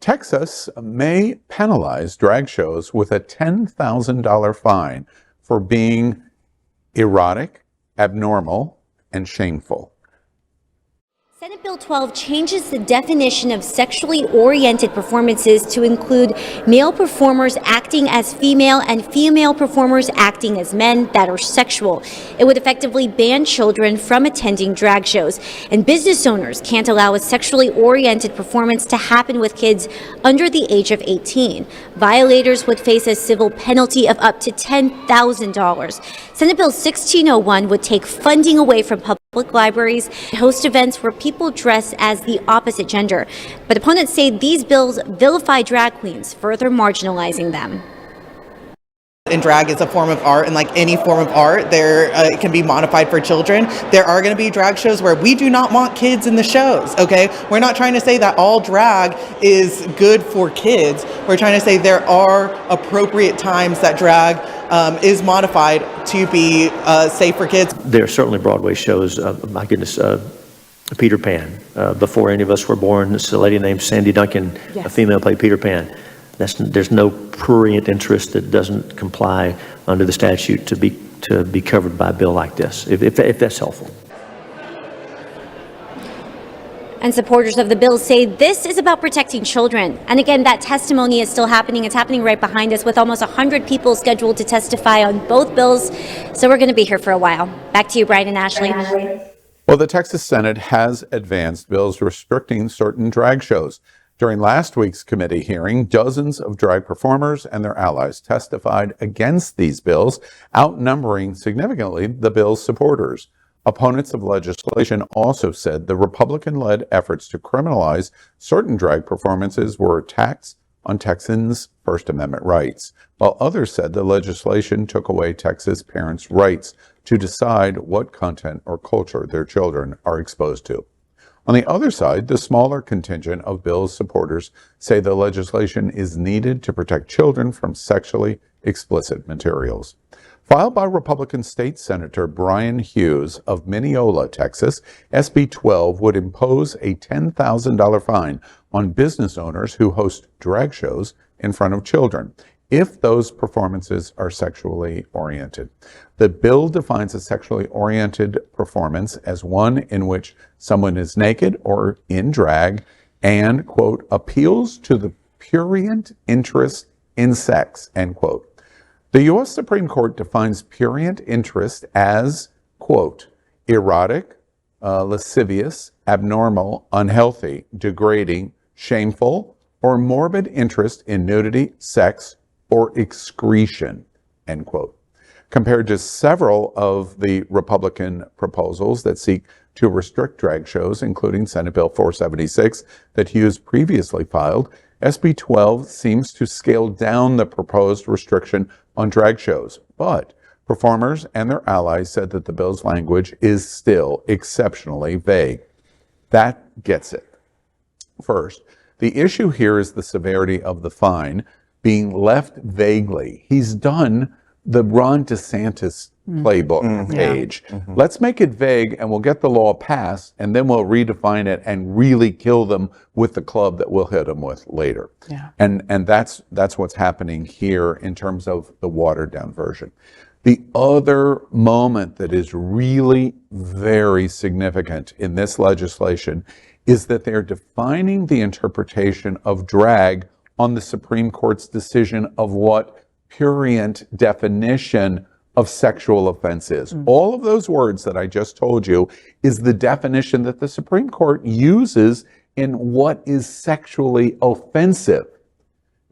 Texas may penalize drag shows with a $10,000 fine for being erotic, abnormal, and shameful. Senate Bill 12 changes the definition of sexually oriented performances to include male performers acting as female and female performers acting as men that are sexual. It would effectively ban children from attending drag shows, and business owners can't allow a sexually oriented performance to happen with kids under the age of 18. Violators would face a civil penalty of up to $10,000. Senate Bill 1601 would take funding away from public libraries, host events where people dress as the opposite gender. But opponents say these bills vilify drag queens, further marginalizing them. And drag is a form of art, and like any form of art, it can be modified for children. There are going to be drag shows where we do not want kids in the shows, okay? We're not trying to say that all drag is good for kids. We're trying to say there are appropriate times that drag is modified to be safe for kids. There are certainly Broadway shows, my goodness, Peter Pan. Before any of us were born, this lady named Sandy Duncan, yes, a female, played Peter Pan. There's no prurient interest that doesn't comply under the statute to be covered by a bill like this, if that's helpful. And supporters of the bill say this is about protecting children. And again, that testimony is still happening. It's happening right behind us with almost 100 people scheduled to testify on both bills. So we're going to be here for a while. Back to you, Bryan and Ashley. Well, the Texas Senate has advanced bills restricting certain drag shows. During last week's committee hearing, dozens of drag performers and their allies testified against these bills, outnumbering significantly the bill's supporters. Opponents of legislation also said the Republican-led efforts to criminalize certain drag performances were attacks on Texans' First Amendment rights, while others said the legislation took away Texas parents' rights to decide what content or culture their children are exposed to. On the other side, the smaller contingent of bill's supporters say the legislation is needed to protect children from sexually explicit materials. Filed by Republican State Senator Bryan Hughes of Mineola, Texas, SB 12 would impose a $10,000 fine on business owners who host drag shows in front of children if those performances are sexually oriented. The bill defines a sexually oriented performance as one in which someone is naked or in drag and, quote, appeals to the prurient interest in sex, end quote. The U.S. Supreme Court defines prurient interest as, quote, erotic, lascivious, abnormal, unhealthy, degrading, shameful, or morbid interest in nudity, sex, or excretion, end quote. Compared to several of the Republican proposals that seek to restrict drag shows, including Senate Bill 476 that Hughes previously filed, SB 12 seems to scale down the proposed restriction on drag shows, but performers and their allies said that the bill's language is still exceptionally vague. That gets it. First, the issue here is the severity of the fine being left vaguely. He's done the Ron DeSantis playbook page. Yeah. Let's make it vague and we'll get the law passed and then we'll redefine it and really kill them with the club that we'll hit them with later. Yeah. And that's what's happening here in terms of the watered down version. The other moment that is really very significant in this legislation is that they're defining the interpretation of drag on the Supreme Court's decision of what prurient definition of sexual offense is. All of those words that I just told you is the definition that the Supreme Court uses in what is sexually offensive.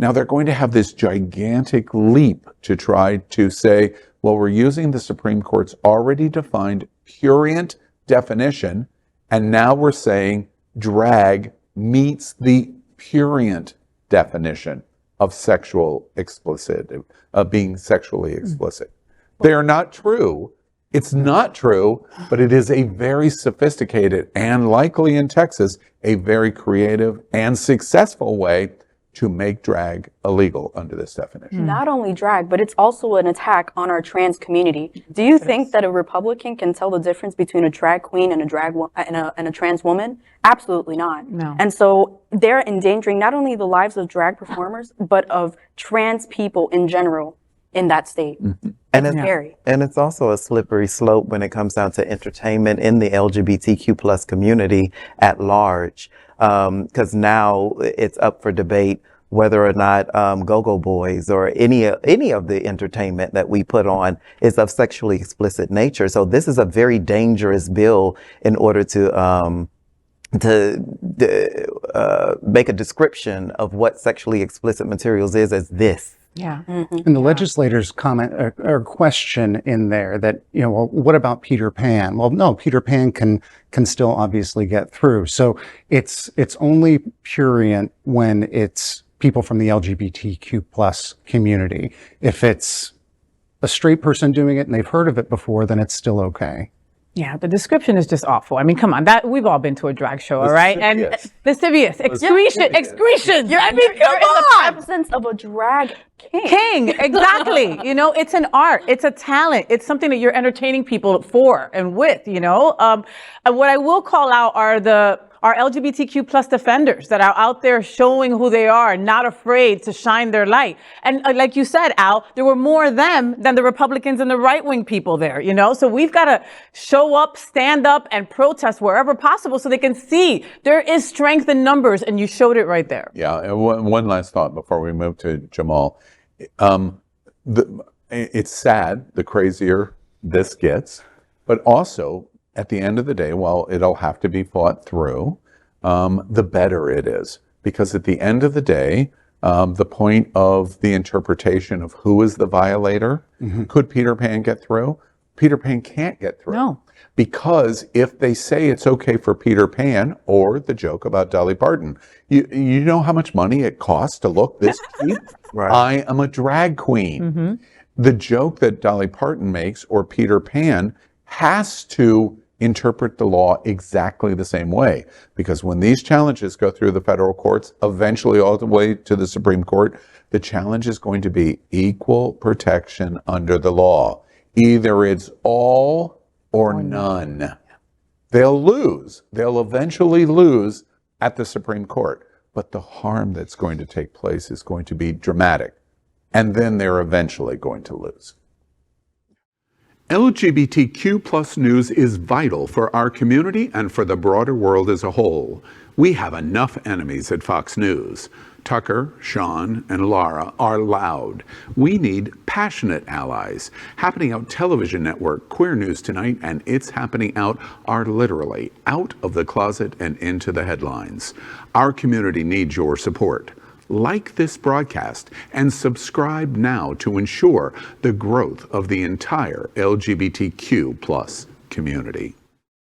Now they're going to have this gigantic leap to try to say, well, we're using the Supreme Court's already defined prurient definition, and now we're saying drag meets the prurient definition of sexual explicit, of being sexually explicit. They are not true. It's not true, but it is a very sophisticated and likely in Texas, a very creative and successful way to make drag illegal under this definition. Not only drag, but it's also an attack on our trans community. Do you think that a Republican can tell the difference between a drag queen and a trans woman? Absolutely not. No. And so they're endangering not only the lives of drag performers, but of trans people in general in that state. And it's scary. And it's also a slippery slope when it comes down to entertainment in the LGBTQ plus community at large. Because now it's up for debate whether or not Go-Go Boys or any of the entertainment that we put on is of sexually explicit nature. So this is a very dangerous bill in order to make a description of what sexually explicit materials is as this. Yeah. And the legislators comment or question in there that, well, what about Peter Pan? Well, no, Peter Pan can still obviously get through. So it's only prurient when it's people from the LGBTQ plus community. If it's a straight person doing it and they've heard of it before, then it's still okay. Yeah, the description is just awful. I mean, come on, that we've all been to a drag show, all right? And lascivious, excretion. I mean, come You're on. in the presence of a drag king. King, exactly. It's an art, it's a talent, it's something that you're entertaining people for and with. What I will call out are our LGBTQ plus defenders that are out there showing who they are, not afraid to shine their light. And like you said, Al, there were more of them than the Republicans and the right-wing people there, So we've got to show up, stand up, and protest wherever possible so they can see there is strength in numbers, and you showed it right there. Yeah, and one last thought before we move to Jamal. It's sad the crazier this gets, but also at the end of the day, while it'll have to be fought through, the better it is. Because at the end of the day, the point of the interpretation of who is the violator, could Peter Pan get through? Peter Pan can't get through. No. Because if they say it's okay for Peter Pan, or the joke about Dolly Parton, you know how much money it costs to look this cute? Right. I am a drag queen. The joke that Dolly Parton makes, or Peter Pan, has to interpret the law exactly the same way. Because when these challenges go through the federal courts, eventually all the way to the Supreme Court, the challenge is going to be equal protection under the law. Either it's all or none. They'll lose. They'll eventually lose at the Supreme Court. But the harm that's going to take place is going to be dramatic. And then they're eventually going to lose. LGBTQ plus news is vital for our community and for the broader world as a whole. We have enough enemies at Fox News. Tucker, Sean, and Laura are loud. We need passionate allies. Happening Out Television Network, Queer News Tonight, and It's Happening Out are literally out of the closet and into the headlines. Our community needs your support. Like this broadcast and subscribe now to ensure the growth of the entire LGBTQ plus community.